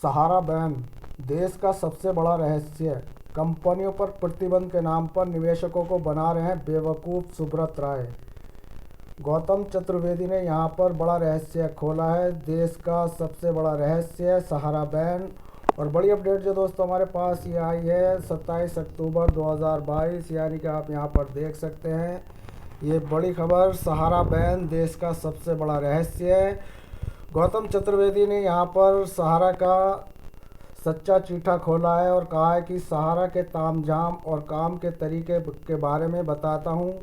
सहारा ban देश का सबसे बड़ा रहस्य, कंपनियों पर प्रतिबंध के नाम पर निवेशकों को बना रहे हैं बेवकूफ़। सुब्रत राय, गौतम चतुर्वेदी ने यहाँ पर बड़ा रहस्य खोला है। देश का सबसे बड़ा रहस्य सहारा बैन। और बड़ी अपडेट जो दोस्तों हमारे पास ये आई है 27 अक्टूबर 2022, यानी कि आप यहाँ पर देख सकते हैं ये बड़ी खबर, सहारा बैन देश का सबसे बड़ा रहस्य है। गौतम चतुर्वेदी ने यहाँ पर सहारा का सच्चा चीठा खोला है और कहा है कि सहारा के तामझाम और काम के तरीके के बारे में बताता हूँ।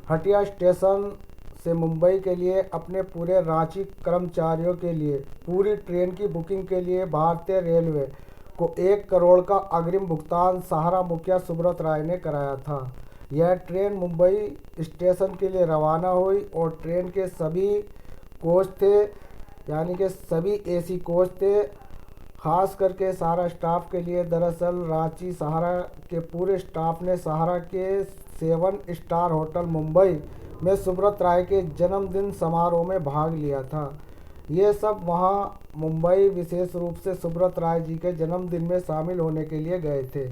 हटिया स्टेशन से मुंबई के लिए अपने पूरे रांची कर्मचारियों के लिए पूरी ट्रेन की बुकिंग के लिए भारतीय रेलवे को 1 करोड़ का अग्रिम भुगतान सहारा मुखिया सुब्रत राय ने कराया था। यह ट्रेन मुंबई स्टेशन के लिए रवाना हुई और ट्रेन के सभी कोच थे, यानी कि सभी एसी कोच थे, खास करके सहारा स्टाफ के लिए। दरअसल रांची सहारा के पूरे स्टाफ ने सहारा के 7 स्टार होटल मुंबई में सुब्रत राय के जन्मदिन समारोह में भाग लिया था। ये सब वहां मुंबई विशेष रूप से सुब्रत राय जी के जन्मदिन में शामिल होने के लिए गए थे,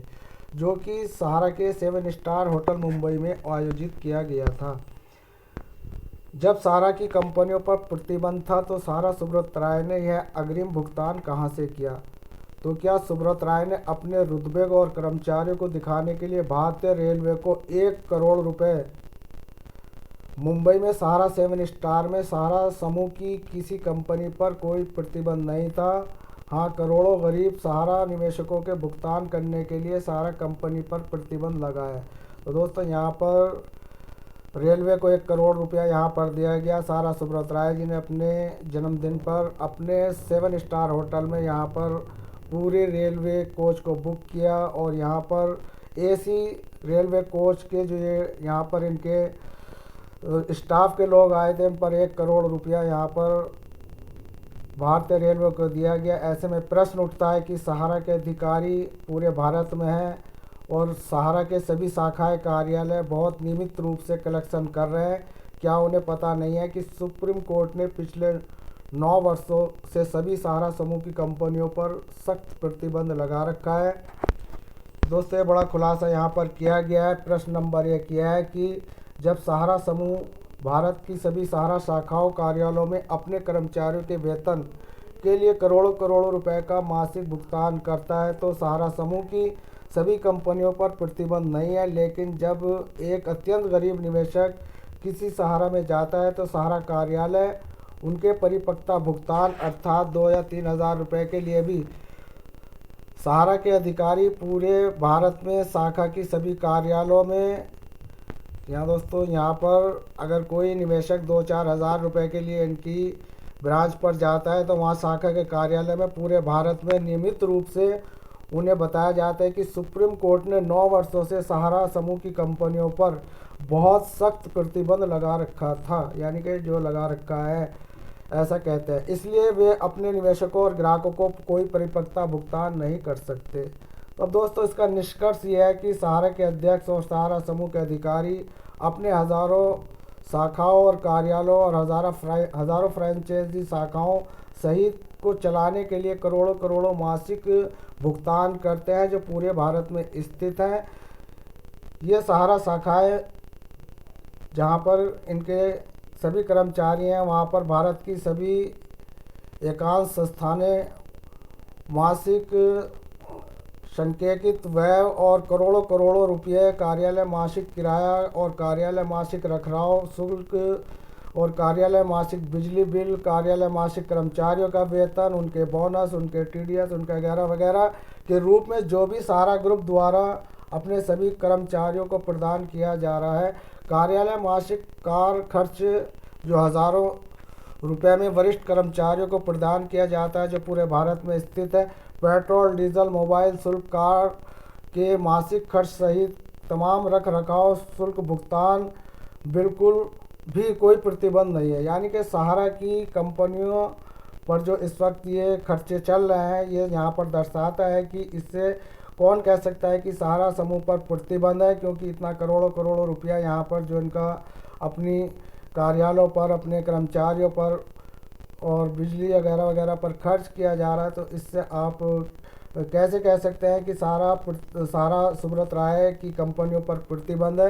जो कि सहारा के 7 स्टार होटल मुंबई में आयोजित किया गया था। जब सहारा की कंपनियों पर प्रतिबंध था तो सहारा सुब्रत राय ने यह अग्रिम भुगतान कहां से किया? तो क्या सुब्रत राय ने अपने रुतबे और कर्मचारियों को दिखाने के लिए भारतीय रेलवे को 1 करोड़ रुपए मुंबई में सहारा 7 स्टार में सहारा समूह की किसी कंपनी पर कोई प्रतिबंध नहीं था। हाँ, करोड़ों गरीब सहारा निवेशकों के भुगतान करने के लिए सहारा कंपनी पर प्रतिबंध लगा है। तो दोस्तों यहाँ पर रेलवे को 1 करोड़ रुपया यहाँ पर दिया गया। सहारा सुब्रत राय जी ने अपने जन्मदिन पर अपने 7 स्टार होटल में यहाँ पर पूरे रेलवे कोच को बुक किया और यहाँ पर एसी रेलवे कोच के जो ये यहाँ पर इनके स्टाफ के लोग आए थे, इन पर 1 करोड़ रुपया यहाँ पर भारतीय रेलवे को दिया गया। ऐसे में प्रश्न उठता है कि सहारा के अधिकारी पूरे भारत में हैं और सहारा के सभी शाखाएं कार्यालय बहुत नियमित रूप से कलेक्शन कर रहे हैं। क्या उन्हें पता नहीं है कि सुप्रीम कोर्ट ने पिछले 9 वर्षों से सभी सहारा समूह की कंपनियों पर सख्त प्रतिबंध लगा रखा है? दोस्तों ये बड़ा खुलासा यहाँ पर किया गया है। प्रश्न नंबर 1 यह है कि जब सहारा समूह भारत की सभी सहारा शाखाओं कार्यालयों में अपने कर्मचारियों के वेतन के लिए करोड़ों करोड़ों रुपए का मासिक भुगतान करता है तो सहारा समूह की सभी कंपनियों पर प्रतिबंध नहीं है। लेकिन जब एक अत्यंत गरीब निवेशक किसी सहारा में जाता है तो सहारा कार्यालय उनके परिपक्वता भुगतान अर्थात 2 या 3 हज़ार रुपये के लिए भी सहारा के अधिकारी पूरे भारत में शाखा की सभी कार्यालयों में, यहाँ दोस्तों यहाँ पर अगर कोई निवेशक 2-4 हज़ार रुपये के लिए इनकी ब्रांच पर जाता है तो वहाँ शाखा के कार्यालय में पूरे भारत में नियमित रूप से उन्हें बताया जाता है कि सुप्रीम कोर्ट ने 9 वर्षों से सहारा समूह की कंपनियों पर बहुत सख्त प्रतिबंध लगा रखा था, यानी कि जो लगा रखा है ऐसा कहते हैं। इसलिए वे अपने निवेशकों और ग्राहकों को कोई परिपक्वता भुगतान नहीं कर सकते। तो अब दोस्तों इसका निष्कर्ष ये है कि सहारा के अध्यक्ष और सहारा समूह के अधिकारी अपने हज़ारों शाखाओं और कार्यालयों और हज़ारों फ्रेंचाइजी शाखाओं सहित को चलाने के लिए करोड़ों करोड़ों मासिक भुगतान करते हैं जो पूरे भारत में स्थित हैं। ये सहारा शाखाएं जहां पर इनके सभी कर्मचारी हैं वहां पर भारत की सभी एकांश संस्थानें मासिक संकेतित व्यय और करोड़ों करोड़ों रुपये कार्यालय मासिक किराया और कार्यालय मासिक रखरखाव शुल्क और कार्यालय मासिक बिजली बिल, कार्यालय मासिक कर्मचारियों का वेतन, उनके बोनस, उनके टीडीएस, उनका वगैरह वगैरह के रूप में जो भी सहारा ग्रुप द्वारा अपने सभी कर्मचारियों को प्रदान किया जा रहा है। कार्यालय मासिक कार खर्च जो हज़ारों रुपए में वरिष्ठ कर्मचारियों को प्रदान किया जाता है जो पूरे भारत में स्थित है। पेट्रोल, डीजल, मोबाइल शुल्क, कार के मासिक खर्च सहित तमाम रख रखाव शुल्क भुगतान बिल्कुल भी कोई प्रतिबंध नहीं है। यानी कि सहारा की कंपनियों पर जो इस वक्त ये खर्चे चल रहे हैं ये यहाँ पर दर्शाता है कि इससे कौन कह सकता है कि सहारा समूह पर प्रतिबंध है, क्योंकि इतना करोड़ों करोड़ों रुपया यहाँ पर जो इनका अपनी कार्यालयों पर अपने कर्मचारियों पर और बिजली वगैरह वगैरह पर खर्च किया जा रहा है। तो इससे आप कैसे कह सकते हैं कि सारा सुब्रत राय की कंपनियों पर प्रतिबंध है।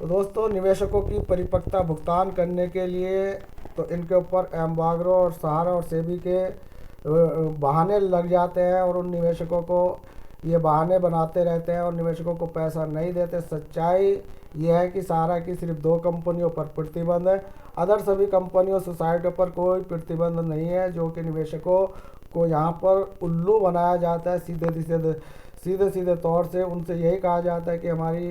तो दोस्तों, निवेशकों की परिपक्वता भुगतान करने के लिए तो इनके ऊपर एम्बार्गो और सहारा और सेबी के बहाने लग जाते हैं और उन निवेशकों को ये बहाने बनाते रहते हैं और निवेशकों को पैसा नहीं देते। सच्चाई ये है कि सहारा की सिर्फ 2 कंपनियों पर प्रतिबंध है। अदर सभी कंपनियों सोसाइटियों पर कोई प्रतिबंध नहीं है, जो कि निवेशकों को यहाँ पर उल्लू बनाया जाता है। सीधे सीधे तौर से उनसे यही कहा जाता है कि हमारी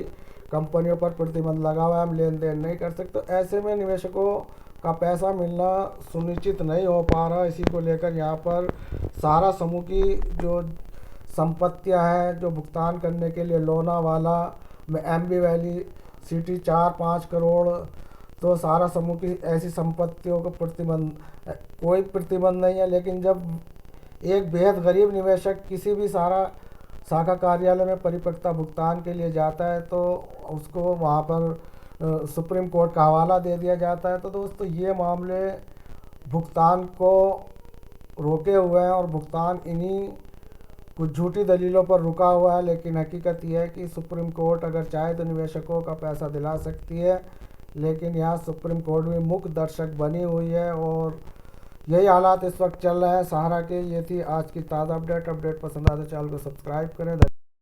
कंपनियों पर प्रतिबंध लगा हुआ है, हम लेन देन नहीं कर सकते। तो ऐसे में निवेशकों का पैसा मिलना सुनिश्चित नहीं हो पा रहा। इसी को लेकर यहाँ पर सहारा समूह की जो संपत्तियाँ हैं, जो भुगतान करने के लिए लोनावाला में एम्बी वैली सिटी 4-5 करोड़, तो सहारा समूह की ऐसी संपत्तियों को कोई प्रतिबंध नहीं है। लेकिन जब एक बेहद गरीब निवेशक किसी भी सहारा शाखा कार्यालय में परिपक्वता भुगतान के लिए जाता है तो उसको वहाँ पर सुप्रीम कोर्ट का हवाला दे दिया जाता है। तो दोस्तों, ये मामले भुगतान को रोके हुए हैं और भुगतान इन्हीं कुछ झूठी दलीलों पर रुका हुआ है। लेकिन हकीकत यह है कि सुप्रीम कोर्ट अगर चाहे तो निवेशकों का पैसा दिला सकती है। लेकिन यहाँ सुप्रीम कोर्ट भी मूक दर्शक बनी हुई है और यही हालात इस वक्त चल रहे हैं सहारा के। ये थी आज की ताज़ा अपडेट। पसंद आए तो चैनल को सब्सक्राइब करें।